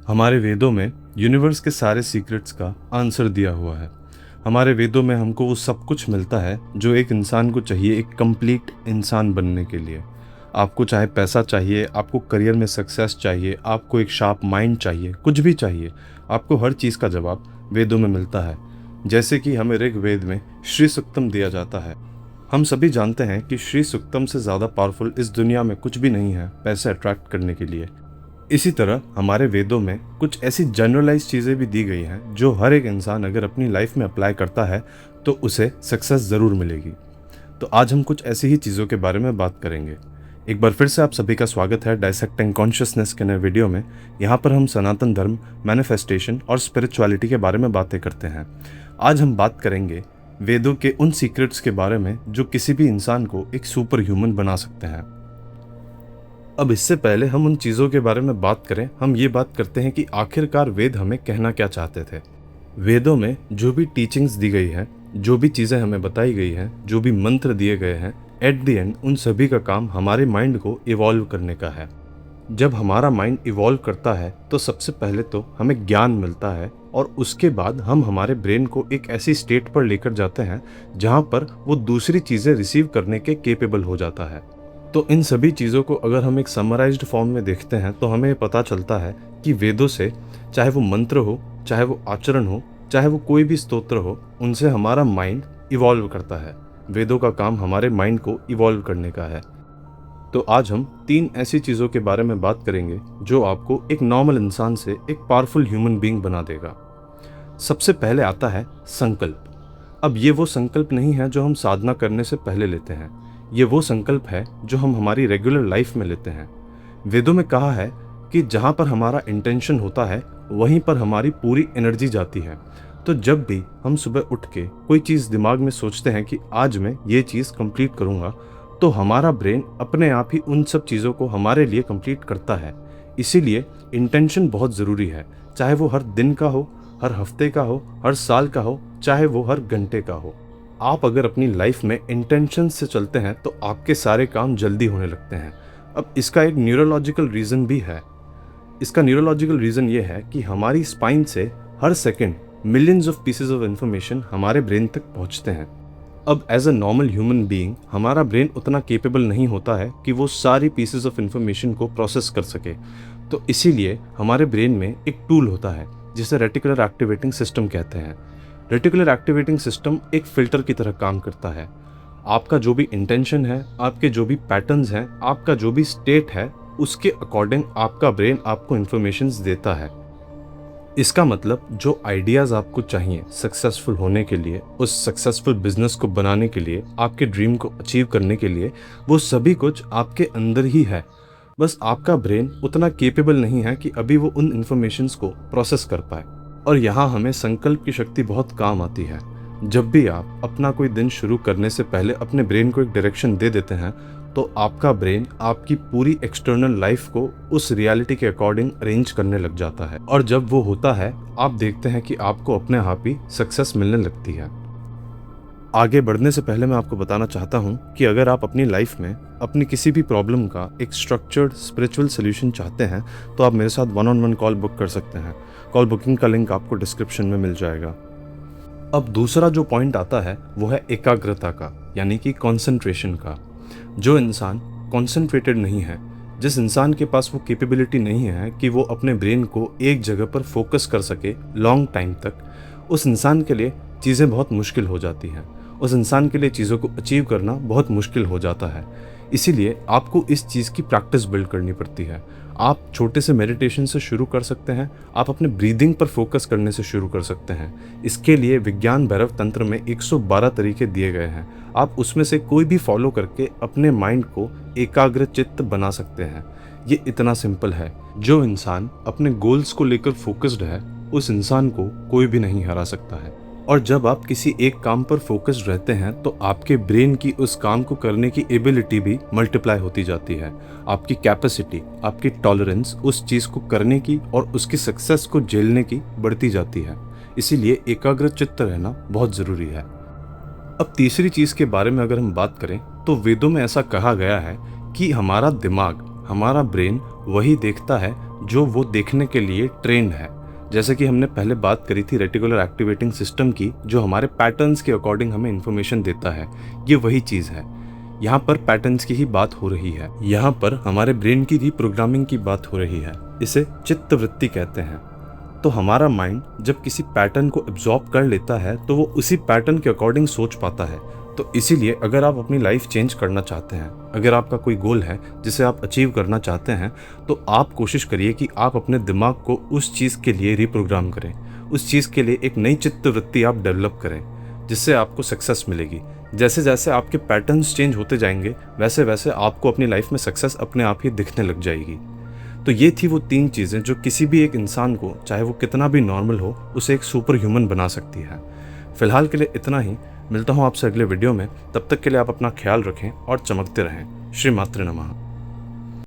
हमारे वेदों में यूनिवर्स के सारे सीक्रेट्स का आंसर दिया हुआ है। हमारे वेदों में हमको वो सब कुछ मिलता है जो एक इंसान को चाहिए एक कंप्लीट इंसान बनने के लिए। आपको चाहे पैसा चाहिए, आपको करियर में सक्सेस चाहिए, आपको एक शार्प माइंड चाहिए, कुछ भी चाहिए, आपको हर चीज़ का जवाब वेदों में मिलता है। जैसे कि हमें ऋग्वेद में श्री सुक्तम दिया जाता है। हम सभी जानते हैं कि श्री सुक्तम से ज़्यादा पावरफुल इस दुनिया में कुछ भी नहीं है पैसे अट्रैक्ट करने के लिए। इसी तरह हमारे वेदों में कुछ ऐसी जनरलाइज चीज़ें भी दी गई हैं जो हर एक इंसान अगर अपनी लाइफ में अप्लाई करता है तो उसे सक्सेस ज़रूर मिलेगी। तो आज हम कुछ ऐसी ही चीज़ों के बारे में बात करेंगे। एक बार फिर से आप सभी का स्वागत है डायसेक्टिंग कॉन्शियसनेस के नए वीडियो में। यहाँ पर हम सनातन धर्म, मैनिफेस्टेशन और स्पिरिचुअलिटी के बारे में बातें करते हैं। आज हम बात करेंगे वेदों के उन सीक्रेट्स के बारे में जो किसी भी इंसान को एक सुपर ह्यूमन बना सकते हैं। अब इससे पहले हम उन चीज़ों के बारे में बात करें, हम ये बात करते हैं कि आखिरकार वेद हमें कहना क्या चाहते थे। वेदों में जो भी टीचिंग्स दी गई है, जो भी चीज़ें हमें बताई गई हैं, जो भी मंत्र दिए गए हैं, एट द एंड उन सभी का काम हमारे माइंड को इवॉल्व करने का है। जब हमारा माइंड इवॉल्व करता है तो सबसे पहले तो हमें ज्ञान मिलता है और उसके बाद हम हमारे ब्रेन को एक ऐसी स्टेट पर लेकर जाते हैं जहाँ पर वो दूसरी चीज़ें रिसीव करने के केपेबल हो जाता है। तो इन सभी चीज़ों को अगर हम एक समराइज्ड फॉर्म में देखते हैं तो हमें पता चलता है कि वेदों से, चाहे वो मंत्र हो, चाहे वो आचरण हो, चाहे वो कोई भी स्तोत्र हो, उनसे हमारा माइंड इवॉल्व करता है। वेदों का काम हमारे माइंड को इवॉल्व करने का है। तो आज हम 3 ऐसी चीज़ों के बारे में बात करेंगे जो आपको एक नॉर्मल इंसान से एक पावरफुल ह्यूमन बीइंग बना देगा। सबसे पहले आता है संकल्प। अब ये वो संकल्प नहीं है जो हम साधना करने से पहले लेते हैं, ये वो संकल्प है जो हम हमारी रेगुलर लाइफ में लेते हैं। वेदों में कहा है कि जहाँ पर हमारा इंटेंशन होता है वहीं पर हमारी पूरी एनर्जी जाती है। तो जब भी हम सुबह उठ के कोई चीज़ दिमाग में सोचते हैं कि आज मैं ये चीज़ कंप्लीट करूँगा, तो हमारा ब्रेन अपने आप ही उन सब चीज़ों को हमारे लिए कंप्लीट करता है। इसीलिए इंटेंशन बहुत ज़रूरी है, चाहे वो हर दिन का हो, हर हफ्ते का हो, हर साल का हो, चाहे वो हर घंटे का हो। आप अगर अपनी लाइफ में इंटेंशन से चलते हैं तो आपके सारे काम जल्दी होने लगते हैं। अब इसका एक न्यूरोलॉजिकल रीज़न भी है। इसका न्यूरोलॉजिकल रीज़न ये है कि हमारी स्पाइन से हर second millions of pieces of information हमारे ब्रेन तक पहुंचते हैं। अब as a normal human being हमारा ब्रेन उतना केपेबल नहीं होता है कि वो सारी पीसेस ऑफ इंफॉर्मेशन को प्रोसेस कर सके। तो इसीलिए हमारे ब्रेन में एक टूल होता है जिसे रेटिकुलर एक्टिवेटिंग सिस्टम कहते हैं। रेटिकुलर एक्टिवेटिंग सिस्टम एक फ़िल्टर की तरह काम करता है। आपका जो भी इंटेंशन है, आपके जो भी पैटर्न्स हैं, आपका जो भी स्टेट है, उसके अकॉर्डिंग आपका ब्रेन आपको इन्फॉर्मेशंस देता है। इसका मतलब जो आइडियाज़ आपको चाहिए सक्सेसफुल होने के लिए, उस सक्सेसफुल बिजनेस को बनाने के लिए, आपके ड्रीम को अचीव करने के लिए, वो सभी कुछ आपके अंदर ही है। बस आपका ब्रेन उतना केपेबल नहीं है कि अभी वो उन इन्फॉर्मेशंस को प्रोसेस कर पाए। और यहाँ हमें संकल्प की शक्ति बहुत काम आती है। जब भी आप अपना कोई दिन शुरू करने से पहले अपने ब्रेन को एक डायरेक्शन दे देते हैं तो आपका ब्रेन आपकी पूरी एक्सटर्नल लाइफ को उस रियलिटी के अकॉर्डिंग अरेंज करने लग जाता है। और जब वो होता है आप देखते हैं कि आपको अपने आप ही सक्सेस मिलने लगती है। आगे बढ़ने से पहले मैं आपको बताना चाहता हूँ कि अगर आप अपनी लाइफ में अपनी किसी भी प्रॉब्लम का एक स्ट्रक्चर्ड स्पिरिचुअल सोल्यूशन चाहते हैं तो आप मेरे साथ 1-on-1 कॉल बुक कर सकते हैं। कॉल बुकिंग का लिंक आपको डिस्क्रिप्शन में मिल जाएगा। अब दूसरा जो पॉइंट आता है वो है एकाग्रता का, यानी कि कॉन्सेंट्रेशन का। जो इंसान कॉन्सेंट्रेटेड नहीं है, जिस इंसान के पास वो कैपेबिलिटी नहीं है कि वो अपने ब्रेन को एक जगह पर फोकस कर सके लॉन्ग टाइम तक, उस इंसान के लिए चीज़ें बहुत मुश्किल हो जाती हैं। उस इंसान के लिए चीज़ों को अचीव करना बहुत मुश्किल हो जाता है। इसीलिए आपको इस चीज़ की प्रैक्टिस बिल्ड करनी पड़ती है। आप छोटे से मेडिटेशन से शुरू कर सकते हैं, आप अपने ब्रीदिंग पर फोकस करने से शुरू कर सकते हैं। इसके लिए विज्ञान भैरव तंत्र में 112 तरीके दिए गए हैं। आप उसमें से कोई भी फॉलो करके अपने माइंड को एकाग्र चित्त बना सकते हैं। ये इतना सिंपल है। जो इंसान अपने गोल्स को लेकर फोकस्ड है उस इंसान को कोई भी नहीं हरा सकता है। और जब आप किसी एक काम पर फोकस्ड रहते हैं तो आपके ब्रेन की उस काम को करने की एबिलिटी भी मल्टीप्लाई होती जाती है। आपकी कैपेसिटी, आपकी टॉलरेंस उस चीज़ को करने की और उसकी सक्सेस को झेलने की बढ़ती जाती है। इसीलिए एकाग्र चित्त रहना बहुत ज़रूरी है। अब तीसरी चीज़ के बारे में अगर हम बात करें तो वेदों में ऐसा कहा गया है कि हमारा दिमाग हमारा ब्रेन वही देखता है जो वो देखने के लिए ट्रेंड है। जैसे कि हमने पहले बात करी थी रेटिकुलर एक्टिवेटिंग सिस्टम की, जो हमारे पैटर्न्स के अकॉर्डिंग हमें इन्फॉर्मेशन देता है, ये वही चीज़ है। यहाँ पर पैटर्न्स की ही बात हो रही है, यहाँ पर हमारे ब्रेन की रीप्रोग्रामिंग की बात हो रही है। इसे चित्तवृत्ति कहते हैं। तो हमारा माइंड जब किसी पैटर्न को एब्जॉर्ब कर लेता है तो वो उसी पैटर्न के अकॉर्डिंग सोच पाता है। तो इसीलिए अगर आप अपनी लाइफ चेंज करना चाहते हैं, अगर आपका कोई गोल है जिसे आप अचीव करना चाहते हैं, तो आप कोशिश करिए कि आप अपने दिमाग को उस चीज़ के लिए रीप्रोग्राम करें, उस चीज़ के लिए एक नई चित्तवृत्ति आप डेवलप करें, जिससे आपको सक्सेस मिलेगी। जैसे जैसे आपके पैटर्न्स चेंज होते जाएंगे, वैसे वैसे आपको अपनी लाइफ में सक्सेस अपने आप ही दिखने लग जाएगी। तो ये थी वो 3 चीज़ें जो किसी भी एक इंसान को, चाहे वो कितना भी नॉर्मल हो, उसे एक सुपर ह्यूमन बना सकती है। फिलहाल के लिए इतना ही। मिलता हूँ आपसे अगले वीडियो में। तब तक के लिए आप अपना ख्याल रखें और चमकते रहें। श्री मात्र नमः।